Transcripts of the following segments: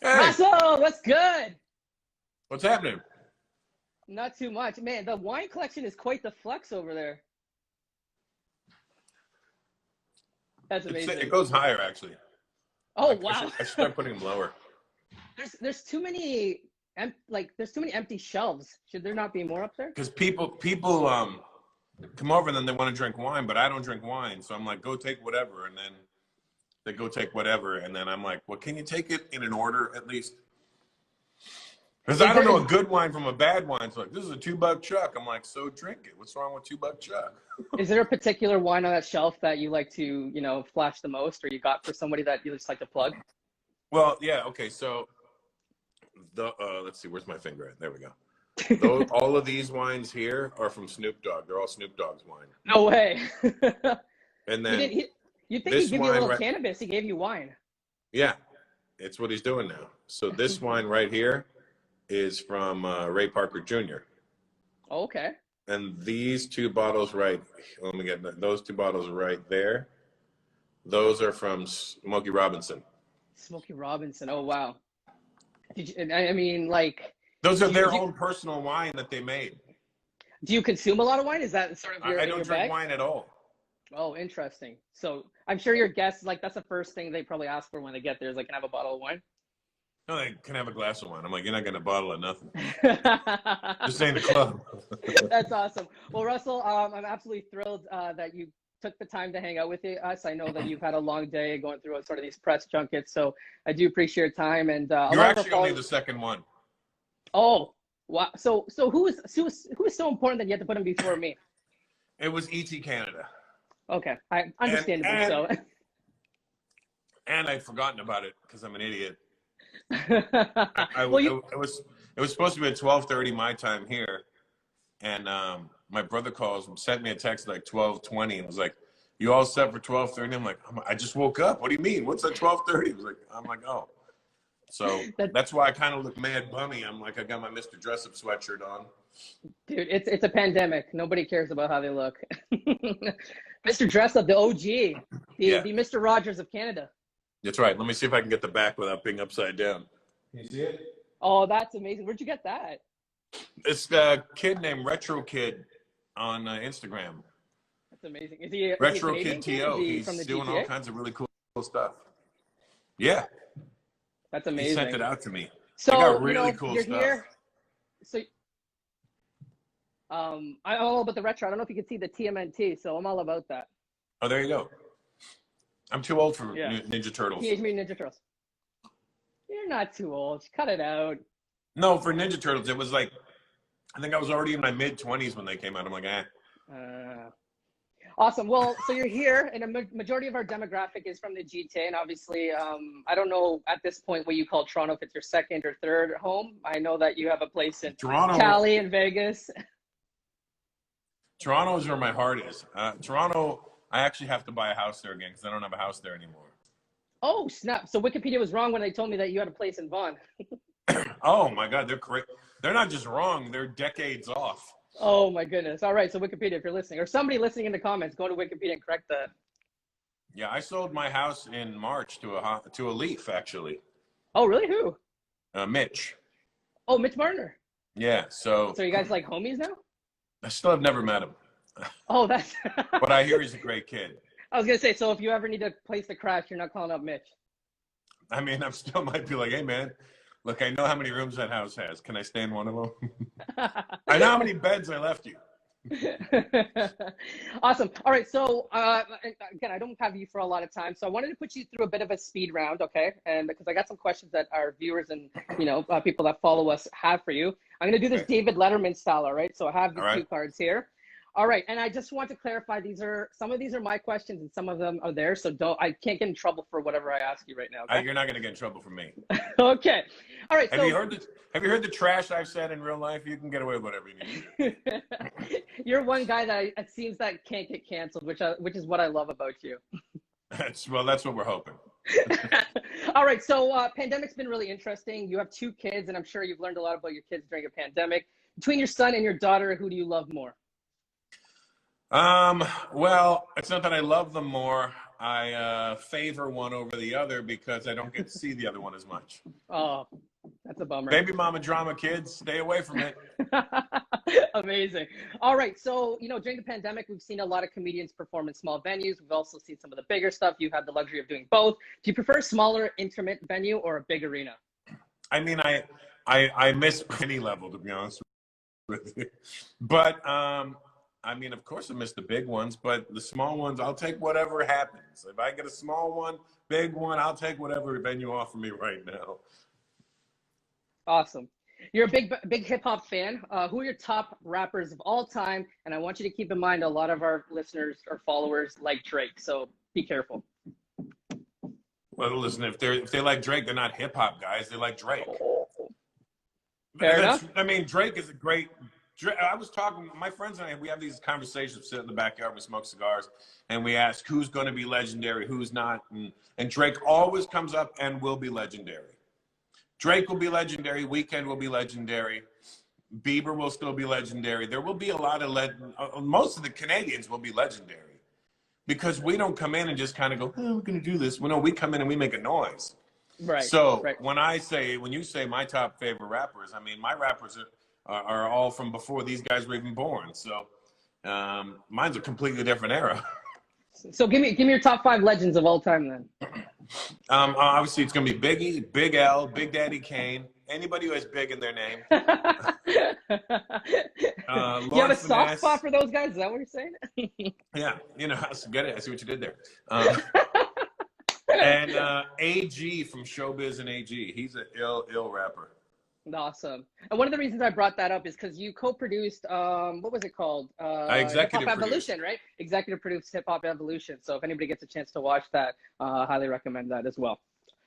Hey, Russell, what's good? what's happening? Not too much. Man, the wine collection is quite the flex over there. That's It amazing. goes higher actually. Oh, I should wow. I should start putting them lower. There's too many there's too many empty shelves. Should there not be more up there? Because people come over and then they want to drink wine, but I don't drink wine, so I'm like, go take whatever, and then they go take whatever, and then I'm like, well, can you take it in an order at least? Because Is I don't there know is a good wine from a bad wine. It's like, this is a $2 Chuck. I'm like, so drink it. What's wrong with $2 Chuck? is there a particular wine on that shelf that you like to, flash the most, or you got for somebody that you just like to plug? Well, yeah, okay. So the let's see, where's my finger at? There we go. Those, all of these wines here are from Snoop Dogg. They're all Snoop Dogg's wine. No way. And He then didn't. You'd think he'd this give you a wine little right, cannabis. He gave you wine. yeah, it's what he's doing now. So this wine right here is from Ray Parker Jr. Oh, okay. And these two bottles right, let me get those two bottles right there. Those are from Smokey Robinson. Smokey Robinson. Oh, wow. Did you, I mean, like, Those are do you, their do you, own personal wine that they made. do you consume a lot of wine? Is that sort of I in don't your drink bag? wine at all. Oh, interesting. So I'm sure your guests, like, that's the first thing they probably ask for when they get there is like, can I have a bottle of wine? No, they can have a glass of wine. I'm like, you're not getting a bottle of nothing. Just saying the club. That's awesome. Well, Russell, I'm absolutely thrilled that you took the time to hang out with us. I know that you've had a long day going through sort of these press junkets, so I do appreciate your time. And a You're lot of our actually only followers. the second one. Oh, wow. So who is so important that you had to put him before me? It was ET Canada. Okay, And understandably and so. and I'd forgotten about it because I'm an idiot. Well, you. It was supposed to be at 12:30 my time here, and my brother sent me a text like 12:20 and was like, "You all set for 12:30?" I'm like, I just woke up. What do you mean? What's at 12:30? I'm like, oh. So That, that's why I kind of look mad bummy. I'm like, I got my Mr. Dress-Up sweatshirt on. dude, it's a pandemic. Nobody cares about how they look. Mr. Dress Up, the OG, Yeah, the Mr. Rogers of Canada. that's right. Let me see if I can get the back without being upside down. You see it? Oh, that's amazing. Where'd you get that? It's a kid named Retro Kid on Instagram. That's amazing. Is he a Retro Canadian Kid kid? Is TO. he from He's the doing all GTA? kinds of really cool stuff. Yeah, That's he sent amazing. it out to me. I So, got really cool you're stuff. here. So, I'm all about the retro. I don't know if you can see the TMNT, so I'm all about that. Oh, there you go. I'm too old for Yeah. Ninja Turtles. Teenage Mutant Ninja Turtles. You're not too old. Just cut it out. No, for Ninja Turtles, it was like, I think I was already in my mid-20s when they came out. I'm like, eh. Awesome. Well, so you're here, and a majority of our demographic is from the GTA, and obviously, I don't know at this point what you call Toronto, if it's your second or third home. I know that you have a place in Cali and Vegas. Toronto is where my heart is. Toronto, I actually have to buy a house there again because I don't have a house there anymore. Oh, snap. So Wikipedia was wrong when they told me that you had a place in Vaughan. Oh my God, they're great. They're not just wrong; they're decades off. Oh my goodness. All right. So Wikipedia, if you're listening, or somebody listening in the comments, go to Wikipedia and correct that. Yeah, I sold my house in March to a Leaf actually. Oh, really? Who? Mitch. Oh, Mitch Marner. Yeah. So you guys like homies now? I still have never met him, Oh, that's. but I hear he's a great kid. I was gonna say, so if you ever need a place to crash, you're not calling up Mitch. I mean, I'm still might be like, hey man, look, I know how many rooms that house has. Can I stay in one of them? I know how many beds I left you. Awesome. All right. So again, I don't have you for a lot of time, so I wanted to put you through a bit of a speed round, okay? And because I got some questions that our viewers and people that follow us have for you, I'm going to do this David Letterman style. All right. So I have these two cards here. All right, and I just want to clarify, some of these are my questions and some of them are theirs, so I can't get in trouble for whatever I ask you right now. Okay? You're not going to get in trouble from me. Okay. All right. Have you heard the trash I've said in real life? You can get away with whatever you need. You're one guy that it seems that can't get canceled, which is what I love about you. That's what we're hoping. All right. So pandemic's been really interesting. You have 2 kids, and I'm sure you've learned a lot about your kids during a pandemic. Between your son and your daughter, who do you love more? Well, it's not that I love them more. favor one over the other because I don't get to see the other one as much. Oh, that's a bummer. Baby mama drama, kids, stay away from it. Amazing. All right. So, during the pandemic, we've seen a lot of comedians perform in small venues. We've also seen some of the bigger stuff. You have the luxury of doing both. Do you prefer a smaller, intimate venue or a big arena? I mean, I miss any level, to be honest with you. But, I mean, of course I miss the big ones, but the small ones, I'll take whatever happens. If I get a small one, big one, I'll take whatever venue offer me right now. Awesome. You're a big hip hop fan. Who are your top rappers of all time? And I want you to keep in mind a lot of our listeners or followers like Drake. So be careful. Well, listen, if they like Drake, they're not hip hop guys. They like Drake. Fair enough. I mean, Drake is a great. I was talking, my friends and I, we have these conversations, sit in the backyard, we smoke cigars, and we ask who's going to be legendary, who's not. And Drake always comes up and will be legendary. Drake will be legendary. Weeknd will be legendary. Bieber will still be legendary. There will be a lot of most of the Canadians will be legendary because we don't come in and just kind of go, oh, we're going to do this. Well, no, we come in and we make a noise. Right. So right. when you say my top favorite rappers, I mean, my rappers are all from before these guys were even born. So mine's a completely different era. So give me your top 5 legends of all time then. Obviously, it's going to be Biggie, Big L, Big Daddy Kane, anybody who has big in their name. Do you have a soft spot for those guys? Is that what you're saying? Yeah, I get it. I see what you did there. And AG from Showbiz and AG. He's an ill rapper. Awesome. And one of the reasons I brought that up is because you co-produced, what was it called? Hip Hop Evolution, right? Executive produced Hip Hop Evolution. So if anybody gets a chance to watch that, highly recommend that as well.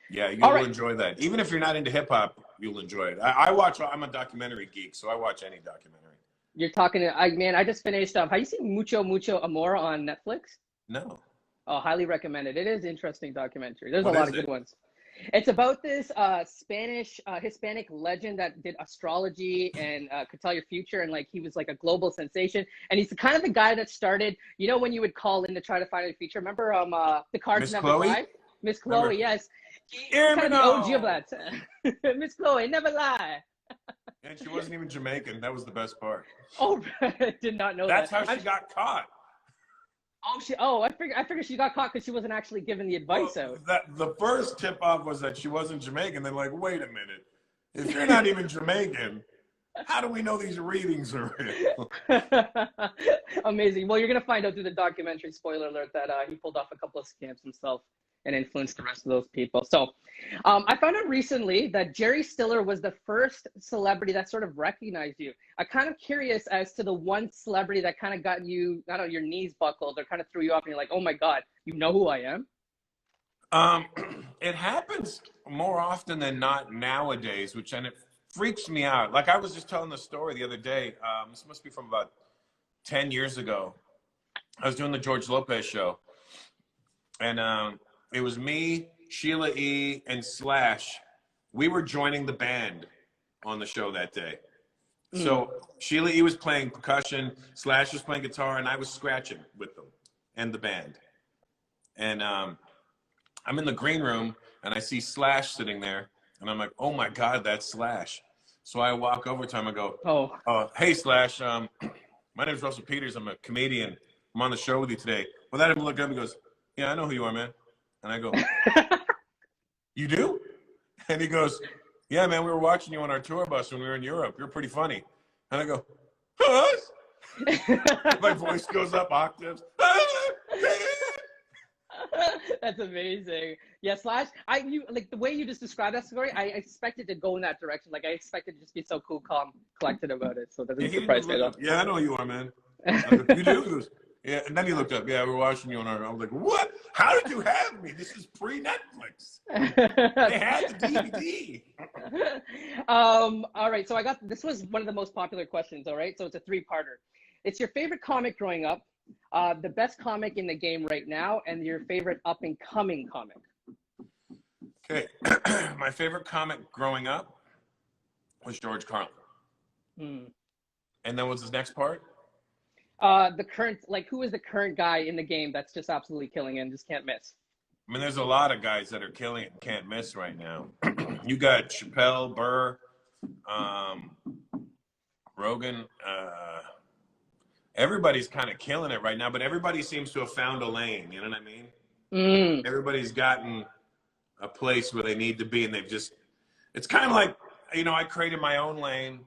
Yeah, you'll enjoy that. Even if you're not into hip hop, you'll enjoy it. I'm a documentary geek, so I watch any documentary. You're talking to, I just finished up. Have you seen Mucho Amor on Netflix? No. Oh, highly recommend it. It is an interesting documentary. There's a lot of good ones. It's about this Spanish Hispanic legend that did astrology and could tell your future, and he was like a global sensation. And he's kind of the guy that started, when you would call in to try to find a future. Remember the cards Miss never Chloe? lie? Miss Chloe, yes. He's kind of the OG of that. Miss Chloe, never lie. And she wasn't even Jamaican. That was the best part. Oh, did not know that. That's how she got caught. I figured she got caught because she wasn't actually giving the advice out. The first tip off was that she wasn't Jamaican. They're like, wait a minute. If you're not even Jamaican, how do we know these readings are real? Amazing. Well, you're going to find out through the documentary, spoiler alert, that he pulled off a couple of scams himself and influenced the rest of those people. So I found out recently that Jerry Stiller was the first celebrity that sort of recognized you. I'm kind of curious as to the one celebrity that kind of got you, I don't know, your knees buckled or kind of threw you off and you're like, oh my God, you know who I am? It happens more often than not nowadays, and it freaks me out. Like I was just telling the story the other day. This must be from about 10 years ago. I was doing the George Lopez show, and it was me, Sheila E., and Slash. We were joining the band on the show that day. So Sheila E. was playing percussion, Slash was playing guitar, and I was scratching with them and the band. And I'm in the green room, and I see Slash sitting there, and I'm like, oh my God, that's Slash. So I walk over to him and go, hey, Slash, my name is Russell Peters. I'm a comedian. I'm on the show with you today. Without him looking up, he goes, yeah, I know who you are, man. And I go, you do? And he goes, yeah, man, we were watching you on our tour bus when we were in Europe. You're pretty funny. And I go, us? My voice goes up octaves. That's amazing. Yeah, Slash, like the way you just described that story, I expected to go in that direction. Like I expected to just be so cool, calm, collected about it. So that doesn't surprise me at all. Yeah, I know who you are, man. Like, you do? He goes, yeah, and then he looked up. Yeah, we were watching you on our. I was like, what? How did you have me? This is pre-Netflix. They had the DVD. All right, so this was one of the most popular questions. All right, so it's a 3-parter. It's your favorite comic growing up, the best comic in the game right now, and your favorite up-and-coming comic. Okay, my favorite comic growing up was George Carlin. And then what's his next part? the current, like, who is the current guy in the game that's just absolutely killing it and just can't miss? I mean, there's a lot of guys that are killing it and can't miss right now. You got Chappelle, Burr, um, Rogan. Everybody's kind of killing it right now, but everybody seems to have found a lane. You know what I mean? Mm, Everybody's gotten a place where they need to be, and they've just, it's kind of like, you know, I created my own lane,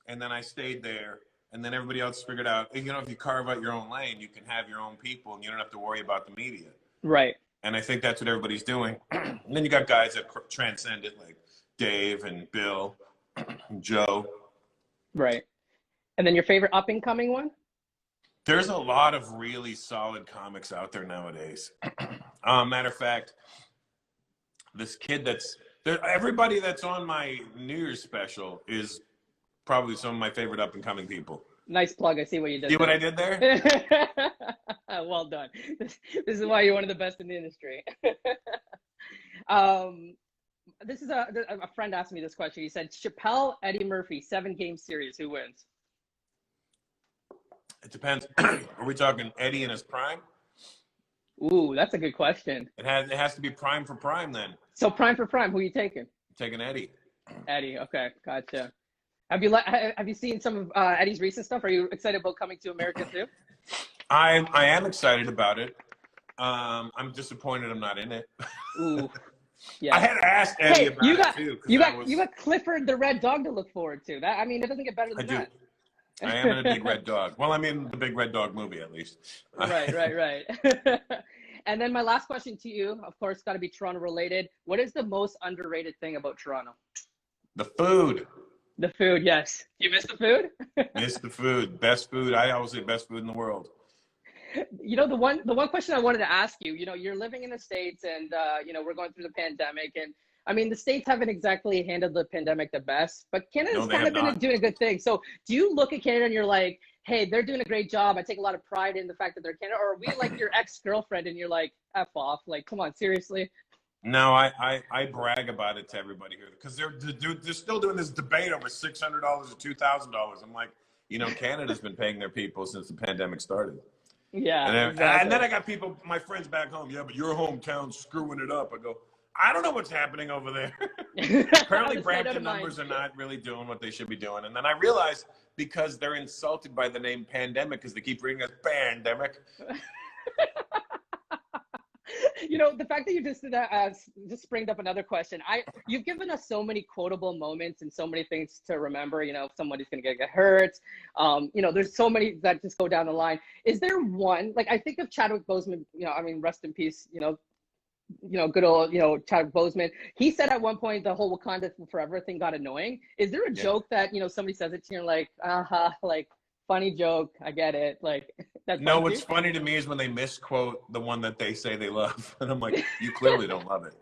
and then I stayed there, and then everybody else figured out, you know, if you carve out your own lane, you can have your own people, and you don't have to worry about the media. right. And I think that's what everybody's doing. And then you got guys that transcend it, like Dave and Bill and Joe. Right. And then your favorite up and coming one? There's a lot of really solid comics out there nowadays. Matter of fact, this kid that's there, everybody that's on my New Year's special is probably some of my favorite up and coming people. Nice plug. I see what you did. See what I did there? Well done. This is why you're one of the best in the industry. This is a friend asked me this question. He said, Chappelle, Eddie Murphy, 7-game series. Who wins? It depends. Are we talking Eddie in his prime? Ooh, that's a good question. It has to be prime for prime then. So prime for prime, who are you taking? I'm taking Eddie. Eddie. Okay, gotcha. Have you seen some of Eddie's recent stuff? Are you excited about coming to America too? I am excited about it. I'm disappointed I'm not in it. Ooh, yeah. I had asked Eddie about it too. You got Clifford the Red Dog to look forward to. That, I mean, it doesn't get better than that. I am in a Big Red Dog. Well, I'm in the Big Red Dog movie at least. Right. And then my last question to you, of course, got to be Toronto related. What is the most underrated thing about Toronto? The food. The food, yes. You miss the food? Miss the food. Best food. I always say best food in the world. You know, the one question I wanted to ask you, you know, you're living in the States and, you know, we're going through the pandemic. And I mean, the States haven't exactly handled the pandemic the best, but Canada's kind of been doing a good thing. So do you look at Canada and you're like, hey, they're doing a great job. I take a lot of pride in the fact that they're Canada. Or are we like your ex-girlfriend and you're like, F off? Like, come on, seriously? No, I brag about it to everybody here because they're still doing this debate over $600 or $2,000. I'm like, you know, Canada's been paying their people since the pandemic started. Yeah. And then I got people, my friends back home. Yeah, but your hometown's screwing it up. I go, I don't know what's happening over there. Apparently, Brampton numbers are not really doing what they should be doing. And then I realized because they're insulted by the name pandemic because they keep reading us pandemic. You know, the fact that you just did that just springed up another question. You've given us so many quotable moments and so many things to remember. You know, somebody's going to get hurt. You know, there's so many that just go down the line. Is there one, like I think of Chadwick Boseman, you know, I mean, rest in peace, you know, good old, you know, Chadwick Boseman. He said at one point the whole Wakanda Forever thing got annoying. Is there a joke that, you know, somebody says it to you and like, like, funny joke, I get it. Like, that's no, what's funny to me is when they misquote the one that they say they love. And I'm like, you clearly don't love it.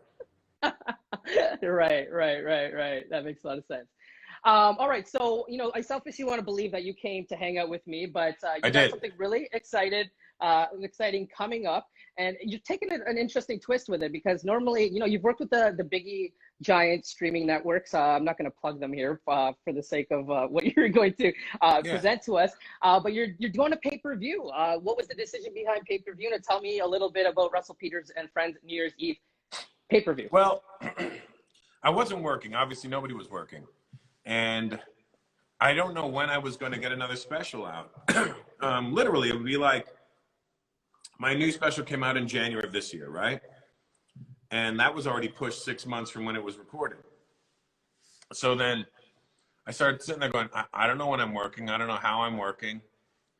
Right. That makes a lot of sense. All right. So, you know, I selfishly want to believe that you came to hang out with me, but you got something really exciting coming up. And you've taken an interesting twist with it because normally, you know, you've worked with the biggie giant streaming networks. I'm not going to plug them here for the sake of what you're going to present to us. But you're doing a pay-per-view. What was the decision behind pay-per-view? And tell me a little bit about Russell Peters and Friends New Year's Eve pay-per-view. Well, I wasn't working. Obviously, nobody was working. And I don't know when I was going to get another special out. Literally, it would be like, my new special came out in January of this year, right? And that was already pushed 6 months from when it was recorded. So then I started sitting there going, I don't know when I'm working. I don't know how I'm working.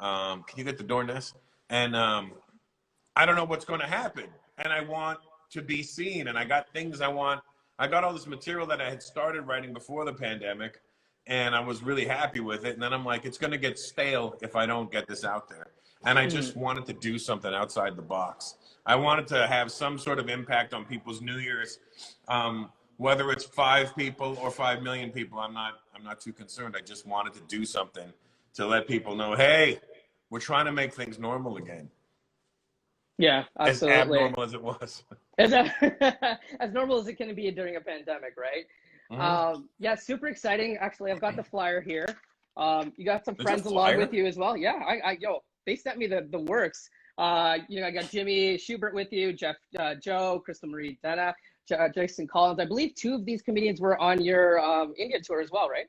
Can you get the door, Ness? And I don't know what's going to happen. And I want to be seen. And I got things I want. I got all this material that I had started writing before the pandemic. And I was really happy with it. And then I'm like, it's going to get stale if I don't get this out there. And I just wanted to do something outside the box. I wanted to have some sort of impact on people's New Year's, whether it's 5 people or 5 million people. I'm not too concerned. I just wanted to do something to let people know, hey, we're trying to make things normal again. Yeah, absolutely. As abnormal as it was. As normal as it can be during a pandemic, right? Mm-hmm. Yeah, super exciting. Actually, I've got the flyer here. You got some friends along with you as well. Yeah, they sent me the works. You know, I got Jimmy Schubert with you, Jeff, Joe, Crystal Marie Dana, Jason Collins. I believe 2 of these comedians were on your India tour as well, right?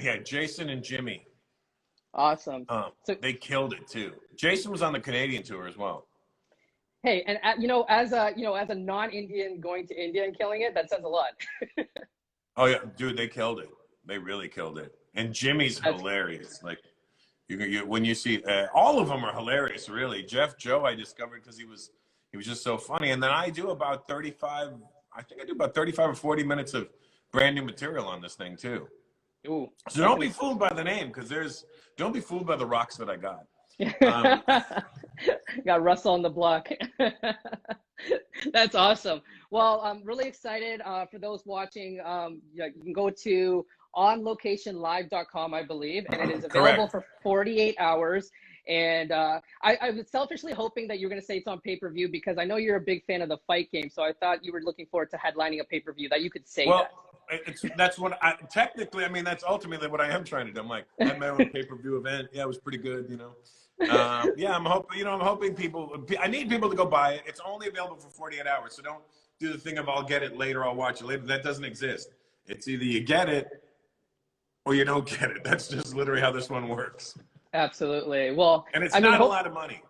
Yeah, Jason and Jimmy. Awesome. So they killed it too. Jason was on the Canadian tour as well. hey, and you know, as a non-Indian going to India and killing it, that says a lot. Oh yeah, dude, they killed it. They really killed it. And Jimmy's hilarious. Like you when you see all of them are hilarious, really. Jeff Joe I discovered because he was just so funny. And then I do about 35. I think I do about 35 or 40 minutes of brand new material on this thing too. Ooh, so don't be fooled by the name, because don't be fooled by the rocks that I got. Got Russell on the block. That's awesome. Well, I'm really excited for those watching. You can go to onlocationlive.com, I believe, and it is available for 48 hours. And I was selfishly hoping that you were going to say it's on pay-per-view, because I know you're a big fan of the fight game. So I thought you were looking forward to headlining a pay-per-view, that you could say that. That's what technically, I mean, that's ultimately what I am trying to do. I'm like, I had my own pay-per-view event. Yeah, it was pretty good, you know. Yeah, I'm hoping I need people to go buy it. It's only available for 48 hours. So don't do the thing of I'll get it later, I'll watch it later. That doesn't exist. It's either you get it or you don't get it. That's just literally how this one works. Absolutely. Well, and it's not a lot of money.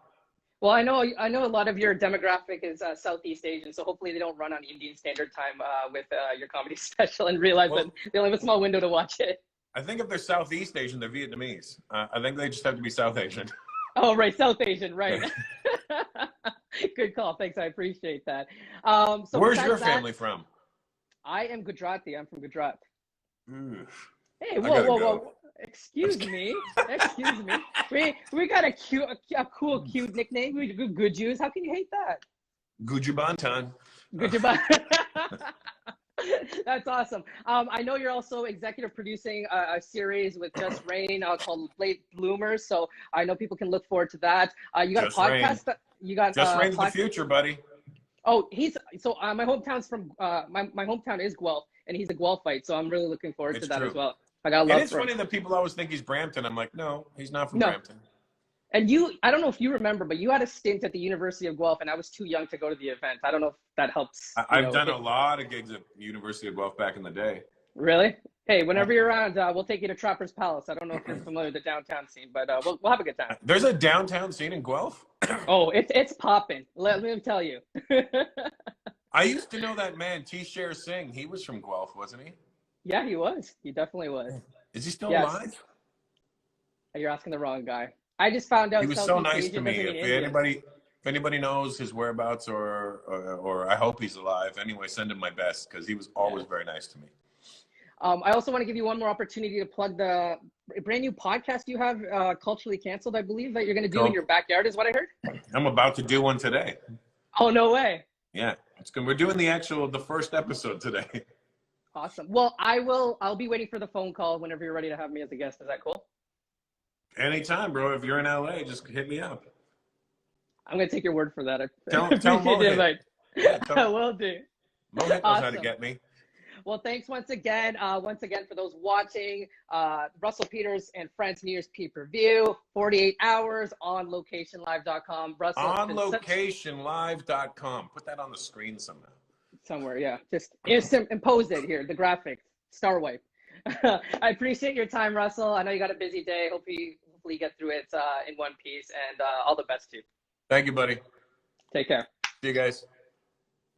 Well, I know a lot of your demographic is Southeast Asian, so hopefully they don't run on Indian Standard Time with your comedy special and realize that they only have a small window to watch it. I think if they're Southeast Asian, they're Vietnamese. I think they just have to be South Asian. Oh, right, South Asian, right. Good call. Thanks, I appreciate that. So where's your family from? I am Gujarati. I'm from Gujarat. Hey, whoa. Excuse me. We got a cool, cute nickname. Good Jews. How can you hate that? Gujabantan. That's awesome. I know you're also executive producing a series with Just Rain called Late Bloomers. So I know people can look forward to that. You got Just a podcast. Rain. You got Just Rain's the future, buddy. Oh, my hometown's from my hometown is Guelph, and he's a Guelphite. So I'm really looking forward to that as well. I got love. It's funny that people always think he's Brampton. I'm like, no, he's not from Brampton. And I don't know if you remember, but you had a stint at the University of Guelph, and I was too young to go to the event. I don't know if that helps. I've done a lot of gigs at University of Guelph back in the day. Really? Hey, whenever you're around, we'll take you to Trappers Palace. I don't know if you're familiar with the downtown scene, but we'll have a good time. There's a downtown scene in Guelph? Oh, it's popping. Let me tell you. I used to know that man, T-Share Singh. He was from Guelph, wasn't he? Yeah, he was. He definitely was. Is he still alive? You're asking the wrong guy. I just found out he was so nice to me. If anybody knows his whereabouts or I hope he's alive, anyway, send him my best, because he was always very nice to me. I also want to give you one more opportunity to plug the brand new podcast you have, Culturally Canceled, I believe, that you're going to do in your backyard, is what I heard. I'm about to do one today. Oh, no way. Yeah, it's good. We're doing the first episode today. Awesome. Well, I'll be waiting for the phone call whenever you're ready to have me as a guest. Is that cool? Anytime, bro. If you're in LA, just hit me up. I'm going to take your word for that. Tell Mohit. Yeah, I will do. Mohit knows how to get me. Well, thanks once again for those watching. Russell Peters and Friends New Year's pay-per-view, 48 hours on locationlive.com. Russell, onlocationlive.com. Put that on the screen somehow. Somewhere, yeah. Just impose it here, the graphic, star wipe. I appreciate your time, Russell. I know you got a busy day. Hopefully you get through it in one piece, and all the best to you. Thank you, buddy. Take care. See you guys.